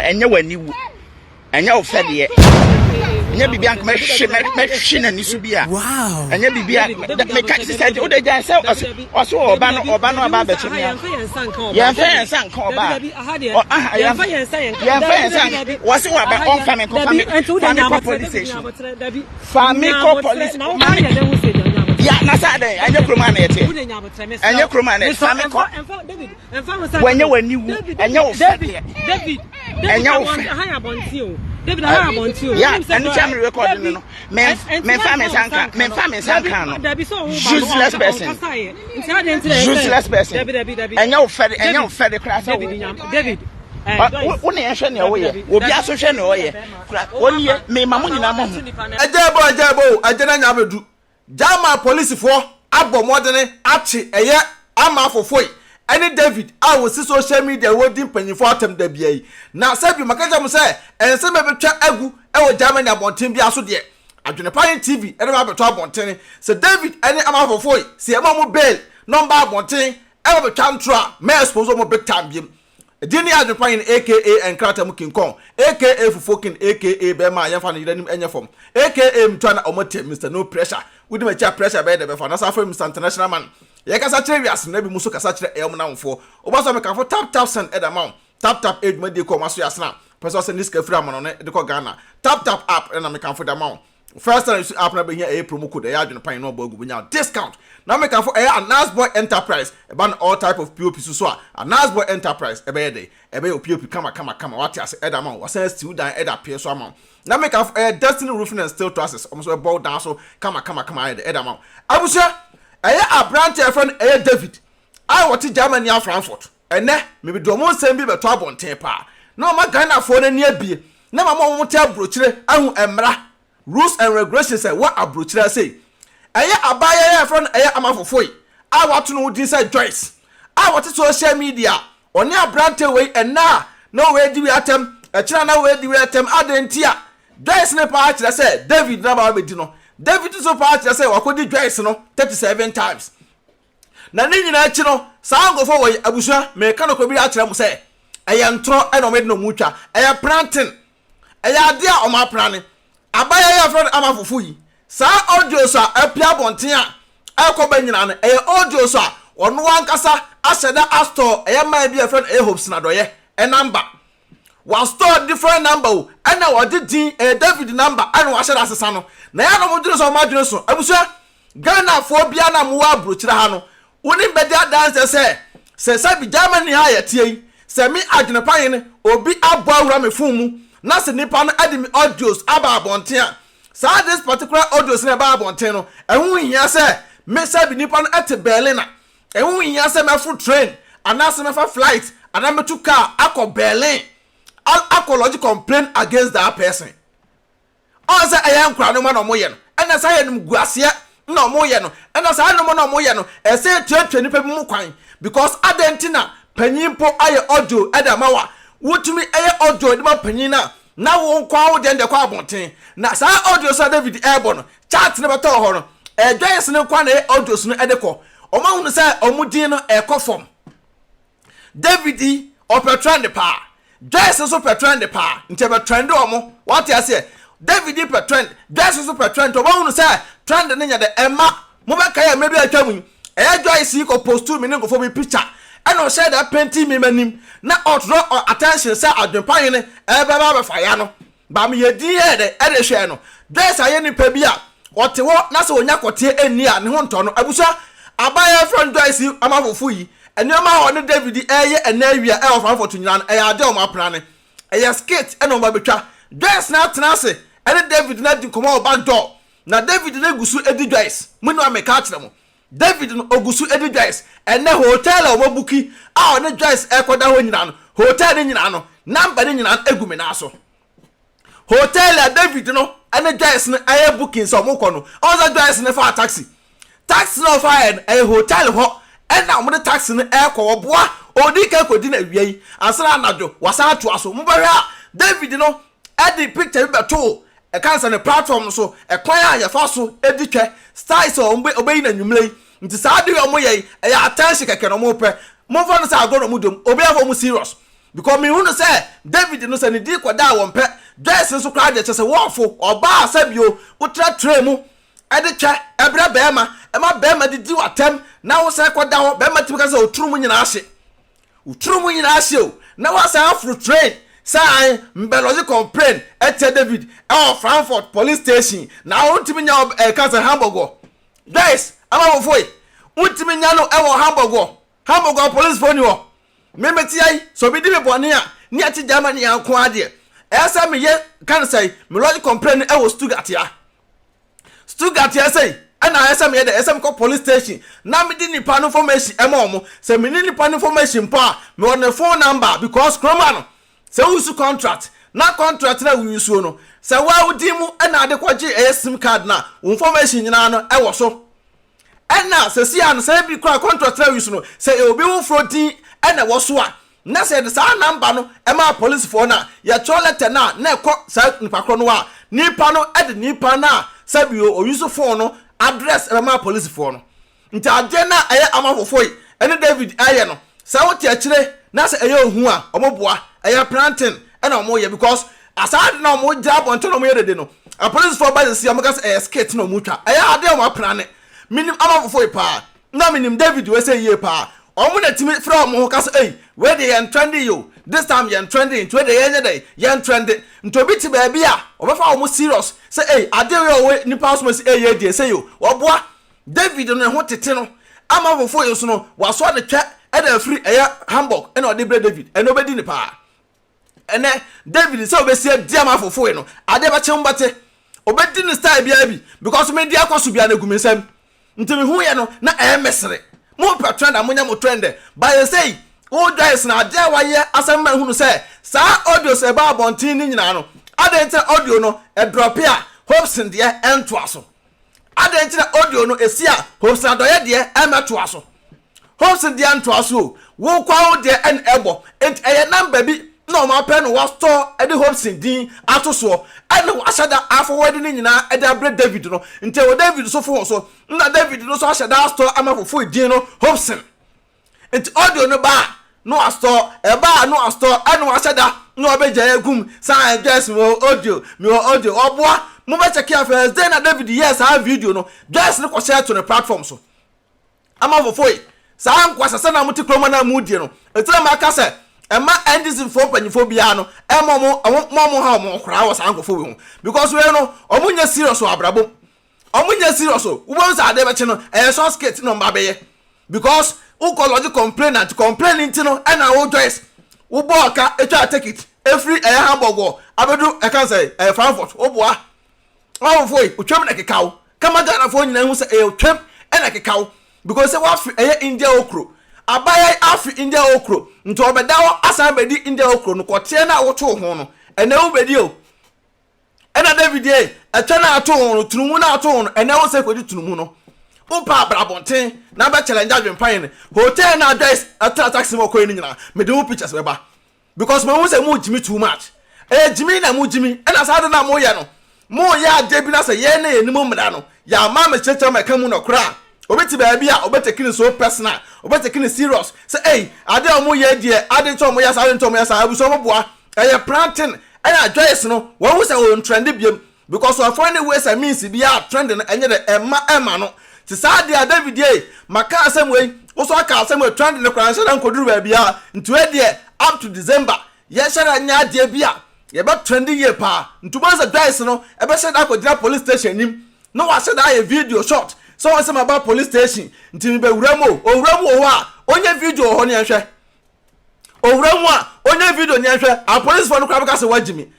Enye wani wu. Enye ofede. Enye bibia nka mehwe na nisu bia. Wow. Enye bibia me ka say o de jan say oso oba no aba beche me. Yemfa yensa nka oba. Yemfa yensa. Wase wa ba on family police station. Family police. Ya na sa den anya kroma na yete. Anya kroma na family ko. Wenye wani wu. Anya ofede. David. Anya ofede. David, I have on you. Yeah, and the time recording, no. Men family sanka no. Useless person. Useless person. And your fed class. David. Only a shiny away. Will be associated away. One year, may Mamuni Namu. A jabo, I didn't have a do. Jama police for Abo Modern, Archie, a year, I'm out for foy. Any David, I will see social media wording penny for them the BA. Now, Sabi Macajam say, and some of the chat agu, I will Germany about Tim Biaso dear. AdwenepaheneTv, and about 12 Montaigne. So David, any amount of foy, see a mamma bail, number Montaigne, I will come try, may expose on big time. Dini Adwenepahene aka and Kratam King Kong, aka for fucking aka Bema Yafan Yanim and Yafom, aka Mtana Omote, Mr. No Pressure, with my chat pressure by the Befana Mr. International Man. Yakasa Travias, never Musuka Sacha Elman for Obasa for tap send at amount. Tap age media commerce yasna. Person this Framan on the Ghana. Tap up and I'm for the amount. First time you see up never here a promo code, the Adwenepahene no bogu without discount. Now make for a nice boy enterprise, about all type of POP so a nice boy enterprise a day. A bay of POP come what you say amount was sent to die at a so amount. Now make for a destiny roofing and steel trusses, almost a bow down so come at the amount. I was sure. A brand friend David. I want to Germany and Frankfurt. And then maybe do more send me the trouble on taper. No, my Ghana for the near beer. Never more tell brochure. I will emra. Rules and regulations say what a brochure say. A buyer friend am for foy. I want to know this Joyce. I want to social media. On your brand away and now no way do we attempt a channel where do we attempt Adentia. Joyce ne part I said David never be dino. David is so part I say wakodi Joyce no 37 times. Na nini na achi no saa go for abusua me ka no ko bi a kire mu say eye ntro e no me no mutwa eye planting eye ade a o ma plane abaya ya friend ama fufu yi saa audio so apia bonten a e ko ba nyina no eye audio so a ono wankasa aseda astor eye ma bi friend eye hopes na doye e number was store different number o and na wodi din David number and wa share asesa no na ya no moduro so ma dwene so abusua Ghana for bia na mo wa brochira ha no woni bedia dance say bi Germany ha yetie say me Adwenepahene obi abo awura me fun mu na se nipa no ade me audios aba abonten a say this particular audios na aba abonten no ehun hia say me say bi nipa no ate Berlin a ehun hia say me fu train ana se me fa flight ana me to car akọ Berlin apology complain against that person. On say I am crowd no man omoye no. And say I am guasie no omoye no. And say I no man omoye no. E say 20 people mu kwan because adentina panyimpo aye audio edamawa. Wotumi aye audio de ma panyina na wo kwa wo de kwa abonten. Na say audio so David Ebo no chat ne beto ho no. E Joyce ne kwa na audio so no edeko. Oma hu say omudin no e kofom. David opetran de pa. Joyce so petrend the pa nte be trend omo what you say David petrend Joyce so petrend to wonu say trend ne nya de emma mo be kai me bi atwamu Joyce ko post to me ne go for me picture and o share that painting me manim na draw attention say Adwenepahene e be ba fire no ba me ye din e de hwe no Joyce aye ni pa bi a ote wo na se onya kote eni a ne ho nto no abusa abaya friend Joyce amafofu yi enema ho ne David eye enawia e ofan for tunyina e ade o ma plane e skate e no ba betwa Joyce na tena se ene David na di komo back door na David na gusu edi Joyce munu ameka kire mo David no ogusu edi Joyce ene hotel o mabuki a o ne Joyce e koda ho nyina no hotel ne nyina no number ne nyina egumi na so hotel a David no ene Joyce no aye booking so mo kono o za Joyce ne fa taxi no fire e hotel ho and now the taxi in air co bois or dika ko di na wiei ansana anajo wasa to aso mo bahwa David no edi picture be to e cancer the platform so e kwan a ya fa so edi twa style so obeyi na nwumlei nti sa de omo ye e ya attention keke no mo pe mo fa no sa agoro mo dom obi afo mo serious because me who say David no say ni di kwada won pe Joyce nso kra de chese wofo oba asabio utra tremu ede twa ebra bema ema bema di watem na wo say kwada ho bema tibika say oturu nyina ahye oturu nyina ahye o na wo say afro train say mbelodi complain ete David Frankfurt police station na ontimi nya cancer Hamburg Joyce ama wo foi ontimi nya no Hamburg police phone wo memeti ai so bi di me bone a ni ati Germany anko ade esa me ye kan say me lodge complain wo Stuttgart ya say ana esa me ye esa me ko police station na me di nipa no information e ma omo say me ni nipa information pa me on the phone number because kroma no say usu contract na contract na we use no say wa udi mu ana ade kwaje sim card na information nyina no e wo so ena say si an say bi kwa contract na we use no say obi wo frodi ena wo so a na say the sa number no e ma police for na ya cholete na ekọ sa nipa kro no a nipa no e de nipa na sabi o use phone no address e ma police for no nti ade na eye amafofoi ene David aye no sa wo ti akire na say eye ohu a omoboa eye planting ena omo ye because asade na omo ja bonto no mo ye dede no a police for by the see amaka say skate no mo twa eye ade omo plane minim amafofoi pa na minim David we say ye pa omo na timi from ho ka say where they are trending you this time you trending to where they are trending nto bi ti ba bia obefa omo serious say ade we nipa so say ye die say you oboa David no ho tete no amafofo yeso no waso de twa e da free Hamburg e na ode bre David e no bedi ni pa ene David say obesi di amafofo no ade ba chembate obedi ni style bia bi because me di akoso bia na gumensam ntimi hu ye no na mesre mo pa trend amonya mo trend by say o Joyce na ade waye asema hunu say sa audio se ba bontin ni nyina no ade audio no e drop ya hopes de ento aso ade audio no esia hopes na doye de emeto aso hopes de ento aso wo kwa o de en ebo ent eye number bi no ma pe no was store e de hopes din ato so ene wasada afoward ni nyina e de bre David no nte wo David so fo so na David no so asada store amafofo din no hopes ent audio no ba no astore e ba no astore ene wasada no obeja egum san Joyce audio oboa mo be check ya first day na David yes ha video no Joyce no ko share to the platform so amafofo sa ankwasa sa na muti kroma na mudie no etira ma ka se e ma endis for panyifo bia no e mo ha mo kra wo sa ankofo we hu because we no omunya serious o abrabo omunya serious o wo sa ade be che no e so skate no mba be ye because ukology complainant complaining no e na wo Joyce wo bo ka e twa take it every Hamburg abedu e kan say Frankfurt oboa awofoi otwam na kekaw kama Ghana fo nyina hu say otwam e na kekaw because say wa India okro abaya afi India okro nto obedawo asan bedi India okro no kote na woto ho no ene wo bedi o ena David e etwa na ato ho no tunumu na ato ho no ene wo say kodi tunumu no upa brabonten na be challenge adwenpan hotel na Joyce atra taxi mo ko ni nyina me de wo pictures be ba because me won say mo jimi too much jimi na mo jimi ena sa de na mo ye no mo ya de bi na say ye na ye ni mo mra no ya ma me cheche ma kan mu no kra obeti ba bia obetekini so personal obetekini serious say ade o mo ye die ade to mo ya sa ade to mo ya sa abu so mo boa planting ena Joyce no wo wo say on trend biem because of funny ways I means bia trend no enye de ema no ti sa de David e maka asem we wo so aka asem we trend no kran shara nkoduru ba bia ntu e de up to December ye shara nya de bia ye ba trend ye pa ntu ba sa Joyce no e be shara akodira police station nim no wa shara a video shot so what's about police station nti be wuramo ho a onye video ho ne nhwe owuramo a onye video ne nhwe a police for no kwabaka se wagimi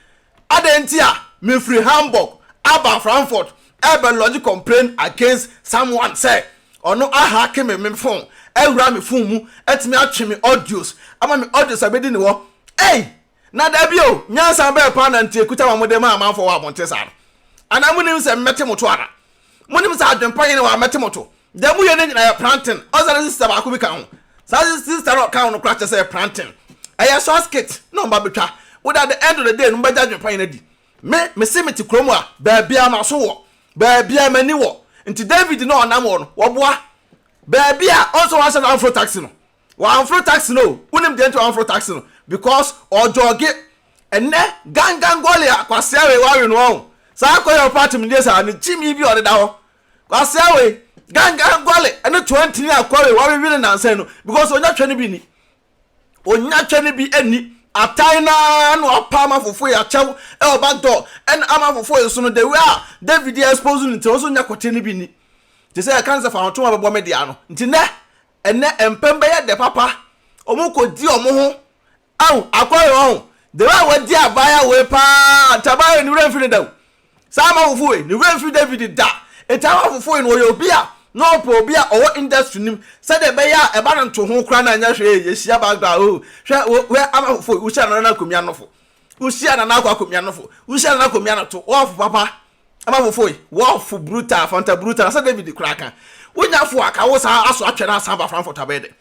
adenti a me free Hamburg aba Frankfurt ebe lodge complain against someone say ono aha ke me phone ewura me phone mu etimi atwe me audios ama me audios abedi ne wo na da bio nyansa be pa na nti ekuta mamode ma amanfo wa abontesa ana munim se mete moto ara monim sa adwenpan ne wa mete moto da mu ye ne nyina ya planting ozara sister ba ko bi kan ho sa sister no kan no crash say planting aya so skit no mba betwa wo da the end of the day no mba adwenpan ne di me simiti kromo a ba bia ma so wo ba bia mani wo nti David no onam wo no wo boa ba bia also wa say afro taxi no wa afro taxi no unim de ento afro taxi no because ojoge enne gangan gole akwase we ware no on sa ko your party me say ani chimi bi ode da ho kwase we gangan gole ene 20 ni akore ware wi na nsan no because onya twa ne bi ni onya twa ne bi ani atai na no apama fofo ya chew e oba door en ama fofo so no the way David expose nti so nya kote ne bi ni te say cancer fa hoto abebo media no nti ne ene empembe ye de papa omo ko di omo ho aw akore ho the way we di abaya we pa tabaya ni remfi da sama fofo ni remfi David da etama fofo ni oyo bia no pro bia owo industry nim say de be ya e ba nto ho kra na nya hwe ye sia bagba o hwe we ama fofo usia na komia no fo usia na akwa komia no fo usia na komia no to wo papa ama fofo wo fo brutal fanta brutal say David kraka wonya fo aka wo sa aso atwe na asa ba Frankfurt abede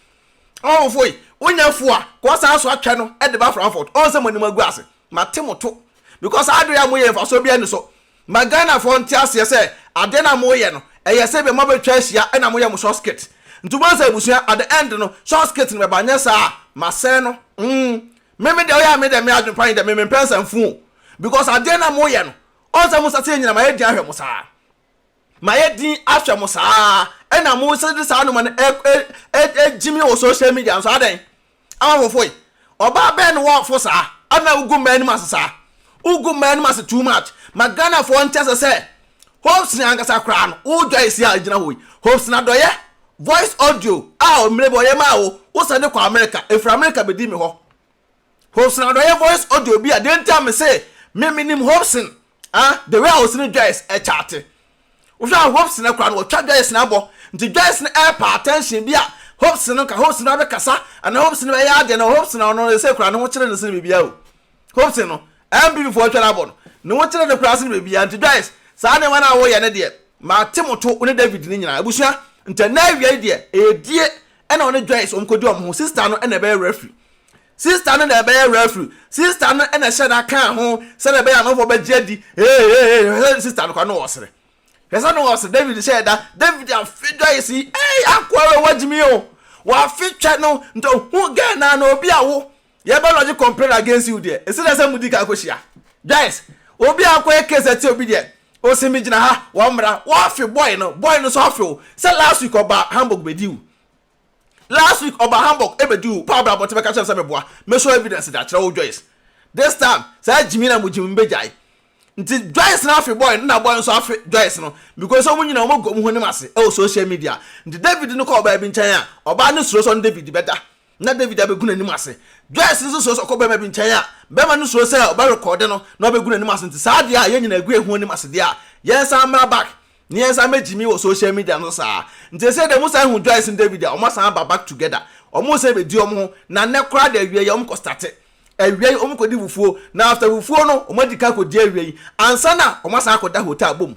ama fofo wonya fo a ko sa aso atwe no e de ba Frankfurt on se monim agu ase matemoto because ado ya moye fa so bia ni so magana fo ntiase say ade na moye no eye se be mabetwa ahia e na moye mo short skirt ntuma say busia at the end no short skirt ni be banya sa mase no meme de oya me de me adwempan de me pensa mfu because ade na moye no on se mo sase nyina ma ye di ahwe mo sa ma ye din ahwe mo sa e na mo se de sa no man jimi o social media so aden ama fofoi oba be no wo fo sa ana ugu man ma sa ugu man ma too much magana for ntese say hopes ni angasa kra no o Joyce ya agina hoyi hopes na doye voice audio o mrebo ye ma o sande kwa America efra America be di me ho hopes na doye voice audio bi a den time say me minim hopes the way I was in Joyce e chate o sha hopes na kra no twa Joyce na bo nti Joyce na air attention bi a hopes no ka hopes na be kasa and hopes na be ya de no hopes na no say kra no ho kire no sin bibia o hopes no MB before twa na bo no ho kire no kra sin bibia nti Joyce sa ne wana wo ye ne de ma temoto one David ni nyina abusua nta na awia de edie e na one Joyce omkodi omho sister no e na be referee sister no na be referee sister no e na sheda kan ho se na be ya no fo be jedi sister no kwa no wosere pesa no wosere David sheda David a Joyce akwa wajimi o wa fitwa no nta hu ga na na obi awo ye be lodge complain against you there e se na se mudika akohia Joyce obi akwa case ati obi there o se mi gina ha wo mra wo afi boy no so afi say last week oba Hamburg bediu last week oba Hamburg ebediu pabra but be catch am say me boa me show evidence that tell Joyce this time say Jimmy na mujim mbejai nti Joyce na afi boy na boy so afi Joyce no because so munyina o mogom ho nim ase e social media nti David no ko oba bi nchan a oba no suro so David better na David abeguna nim ase Joyce nso so ko be ma bi nchan a be ma no suro say oba record no na obeguna nim ase nti sa de a ye nyina egu ehu nim ase de a yes am back ni yes am Jimmy wo social media no sa nti say dem say hu Joyce and David a omo san back together omo say be di omo na ne kra da awie ye omo ko start awie omo ko di fufuo na after fufuo no omo di ka ko di awie ansa na omo san ko da hotel bom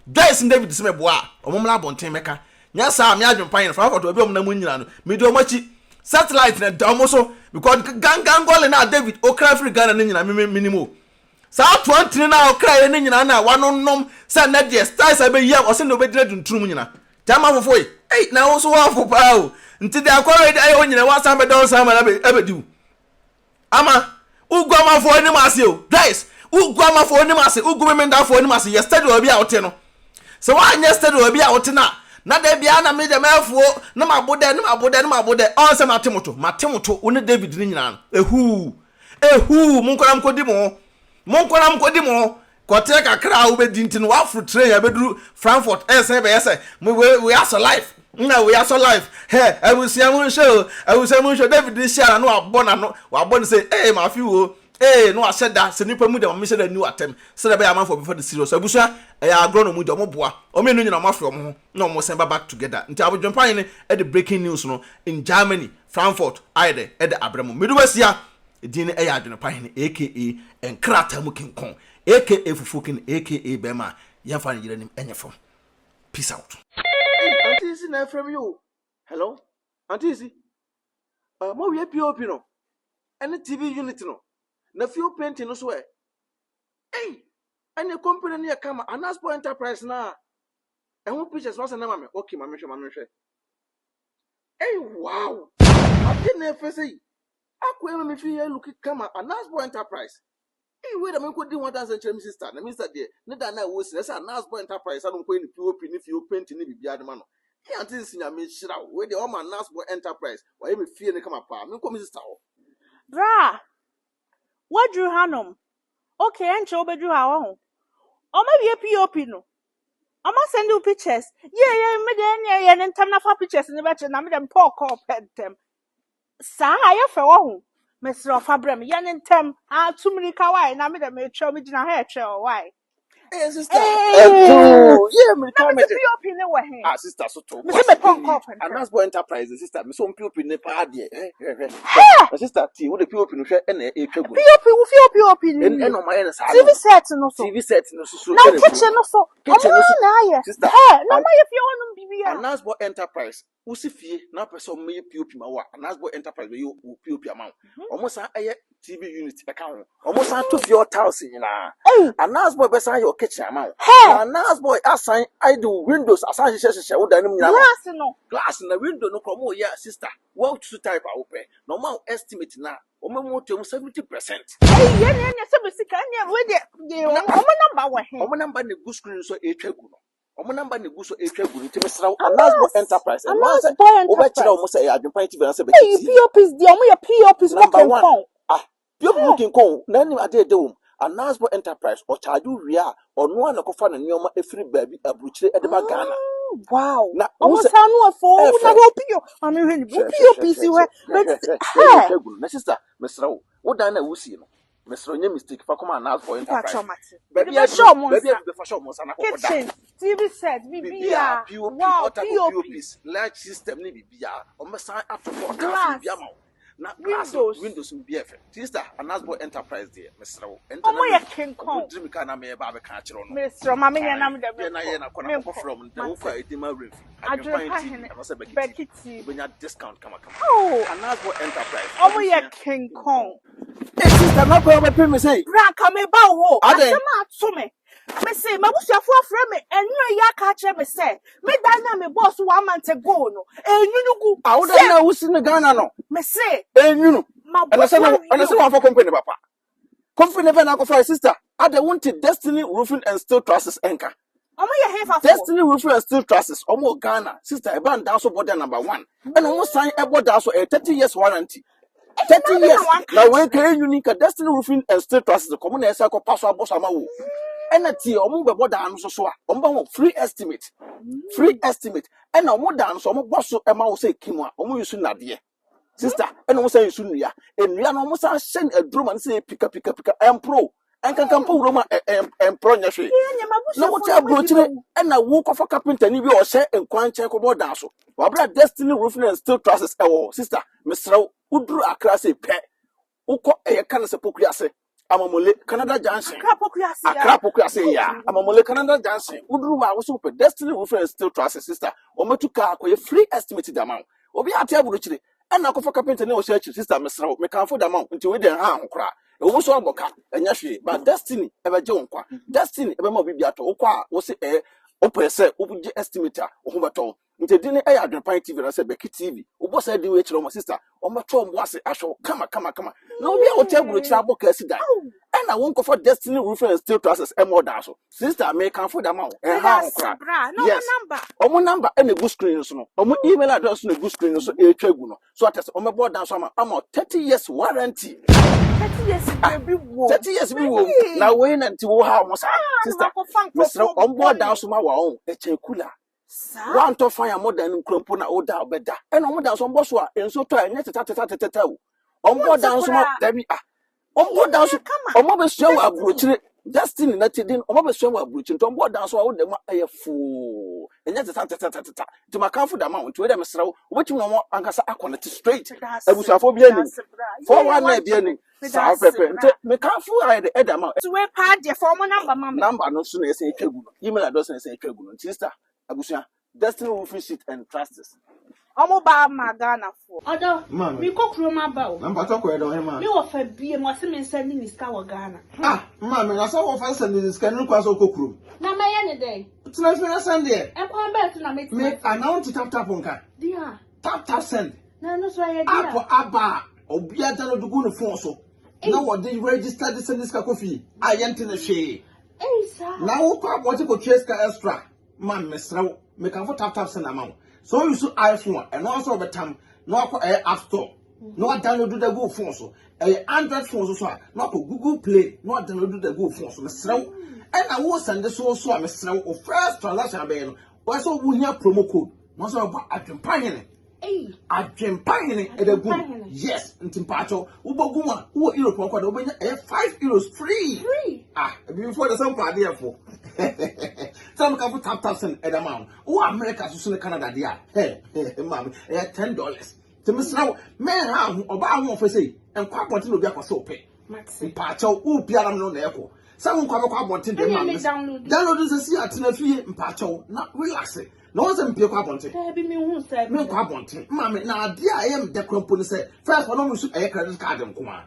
Joyce and David se me boa omo mla bonten meka nya sa me adwempan no Frankfurt obi omo na munyina no me di omo chi satellite na da omo so because gangan gole na David okra free Ghana ni nyina minimo sa 20 na okra ye ni nyina na wanonom sa na de stars abe yia o se no be dina duntrum nyina jama fofoi na wo so wa fo pa o nti de akwara de ayo nyina wa sa be don sa ma na be diu ama ugu ama fo ni ma se o guys ugu ama fo ni ma se ugu me menda fo ni ma se yesterday obi a wote no se wa yesterday obi a wote na de bia na me de mafuo na mabode on se matemoto woni David ni nyina ehu munkoram kodi mo kote kakra wo be dinti no wa fru train ya beduru Frankfurt say be say we are so life na we are so life hey I will say mun show David ni share na wa bon say ma fi wo no aseda se nipa mu de mo share new atem se de be am for before the serious abusua agro no mu de mo boa o me no nyina mo afro mo na mo send back together nti abodwempan ni e the breaking news no in Germany Frankfurt aide e de abramo meduwasia edin e ya adwenepahen aka enkrata mu kinkon aka fufukin aka bema yamfa ni yiranim enyefo peace out. Auntie is na from you. Hello Auntie is mo we POP no any TV unit no na few painting no so any company na kama Anaspo Enterprise na ehun pictures no say na mame okay mame hwe wow ade na efese Akwe me fi look kama Anasbo Enterprise. Hey, wait a minute, could do 1,000 sister. The minister there, Nida na was a Anasbo Enterprise. I don't pay if you paint in the Biadamano. He until senior made shira where the Oman Anasbo Enterprise. Why you fear the come apart? Me come sister. Bra, what drew Hanum? Okay, and show bedroom our own. Or maybe a POP no. I must send you pictures. Yeah, and time for pictures in the better, and I'm them poor call pet them. Sa, I have a Mr. Fabrem, yan and tem, too many kawaii, and I'm them a show me in a hair chair. Why? Hey, sister. Yeah, me come POP in the way. Ah, sister, so to. Mr. Punk Anasbo Enterprise, sister, me so POP in the party. Sister, T, what the POP in the share and a POP and on my TV set no so. TV set no so. Now kitchen no so. Kitchen no so. Sister, no my if you want to be Anasbo Enterprise. Usifie na person me POP ma wa Anasbo Enterprise we you POP amount. Almost a TV unit account. Almost a to your house na. Anasbo be say your kitchen amount. Anasbo assign I do windows assign she wo dan mu glass na window no komo ya sister. What to type open. Normal estimate na omo 70%. Yeah, so we see can we dey omo number ne good screen so etwagu no. Omo number ne gu so etwagu nti mesraw Anasbo Enterprise and once obechira omo say AdwenepaheneTv na say BeckyTv POPs di omo POPs number 1 POP looking kon na ni ade de wom Anasbo Enterprise o charge wi a ono an kofa na neoma efiri baabi abuchire e de ba Ghana. Wow na omo sa no afo na wo PO ami hwe POPs we etwagu na sister mesraw wo dan na wusi no Mr. Onye mistake for come Anasbo Enterprise. Baby, kitchen, TV set, BBR, wow, POPs, large system, BBR, or Messiah up to glass, Windows will be effect. Sister, Anasbo Enterprise there, Mr. And King Kong. Dream can I may have a catcher on Mr. Mammy and I'm the from the BeckyTv when your discount come. Oh, Anasbo Enterprise. Oh, yeah, King Kong. Sister, not going to me say, Rank me bow. I don't me. Me say, my boss, your friend, and you ya catch me say, me dana me boss 1 month ago, no, and you go. I would not know who's in the Ghana, no. Me say, and you know, and I said, for company, papa. Company never knock for sister. I don't want Destiny Roofing and Steel Trusses anchor. Destiny Roofing and Steel Trusses, almost Ghana, sister, a band down so border number 1, and almost sign a border so a 30 years warranty. 30 years. Now, when can unique Destiny Roofing and Steel Trusses, the common air cycle pass our boss amawu. And a tea or move about down so free estimate. Free estimate. And no more down so more boss a mouse say Kimwa, almost soon dear. Sister, and almost say soon ya. And we are almost send a drum and say pick up, and pro. And can come Roma and pro. No what you are and I walk off a carpenter and you or say and quite check about dance. Wabra Destiny Roofing and Steel Trusses, sister, Mr. Who drew a class a pet. Who caught a canna sepulchre. Amamole Canada Johnson. Akrapokuase ya. Amamole Canada Johnson. Udruwa was super Destiny Roofing and Steel Trusses sister. Ometuka ko free estimated amount. Obi atiabu chire. And akofa carpenter no search sister mesra. Me kan for the amount until we den ha nkra. E wo so aboka enya hwe. But Destiny ebe je nkwa. Destiny ebe ma obi biato. Okwa wo se opese obuji estimator ohubato. Nti dine AdwenepaheneTv na say BeckyTv. Obo say di we chire mo sister. Ometo mo ase ahwo kama. Na obi a otiabu chire aboka asidan. And I won't go for Destiny Roofing and Steel Trusses and more than so. Sister, I may come for the amount. Yes. Number. Number and a good screen. So, email address and a good screen. So, a tribunal. So, I my board down some. I'm 30 years warranty. 30 years, 30 years, we will now wait until how much. Sister, Mr. On board down some our own. A cooler. Want to find more than Crumpuna or down better. And on down some bosswa and so try and tell. On board down some Debbie. Omo down so omo be show abrochire Destiny na tidin omo be show abrochire to omo down so wo dem ayefo enya tata ti makanfo da ma nti we dem srawo obetimi no ankasa connect straight abusafo bi ani 419 bi ani sa pepe nti mekanfo ayede edama to we pa de for omo number no so na ese etwagu email address na ese etwagu nti sister abusia Destiny Roofing Sheet and Trusses. Omo ba ma Ghana for. Odo, mi kokro ma ba o. Number to ko edo ma. Mi wo fa bie mo se me send ni ska wo Ghana. Ma me na so wo fa send ni ska ni kwa so kokro. Na ma ye ne den. Tina fi na send there. E kwa ba tu na me announce tap nka. Dia. Tap send. Na no so ye dia. Apo aba. obia download go no phone so na what dey register this and this coffee I yente na hwe na wo kwa abonte ko trace ka extra man mesraw me kan for tap send amount so you so iPhone and also betam no akọ App Store no download the go phone so Android phone so no akọ Google Play no download the go phone so mesraw and I wo send so mesraw o first transaction be no wo so wo hia promo code no so ba adwempahene adwempahene edegu yes ntimpacho uboguma wo Europe kwa da obenya 5 euros free before the some party for some can tap send edamount wo America so Canada dia mama $10 to miss now man ha oba ho for say enkwa abonte no bi akose ope mpacho wo biara no na eko some kwa abonte dem man download this see atena fie mpacho na relax no one say mpie kwa abonte be me hu say me kwa abonte mama na ade a am de krompo ni say first one no so credit card nko a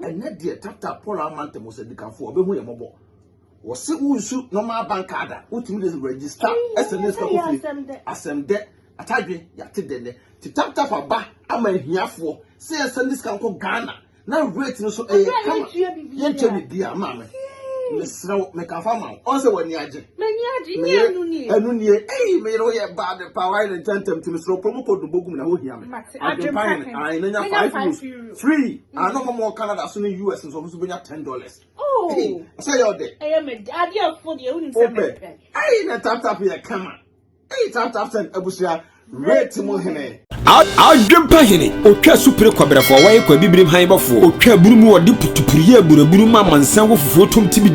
ene de tap Paul amante mo say dikanfo obehu ye mobo wo se unsu normal bank card utimi de register SMS ka kofi asem de atadwe yate de ti tap aba ama hiafo say send this kan ko Ghana na rate no so kama yenche bi dia mama mesraw me kan fa ma on se wani age ni anu ni me ro ye bad power and tentem to mesraw promo code bogum na ho hia me adempine I na 5 euros free no more Canada so in US so benya $10 say your day me ade afo de uni se me na tap here kama tap send abusia rate mo hene Adwenpahene otwa supre kwabrafo waye kwa bibrim han bafo otwa burumu wode putupuriye buraburu ma mansan wo fufuo tom tibi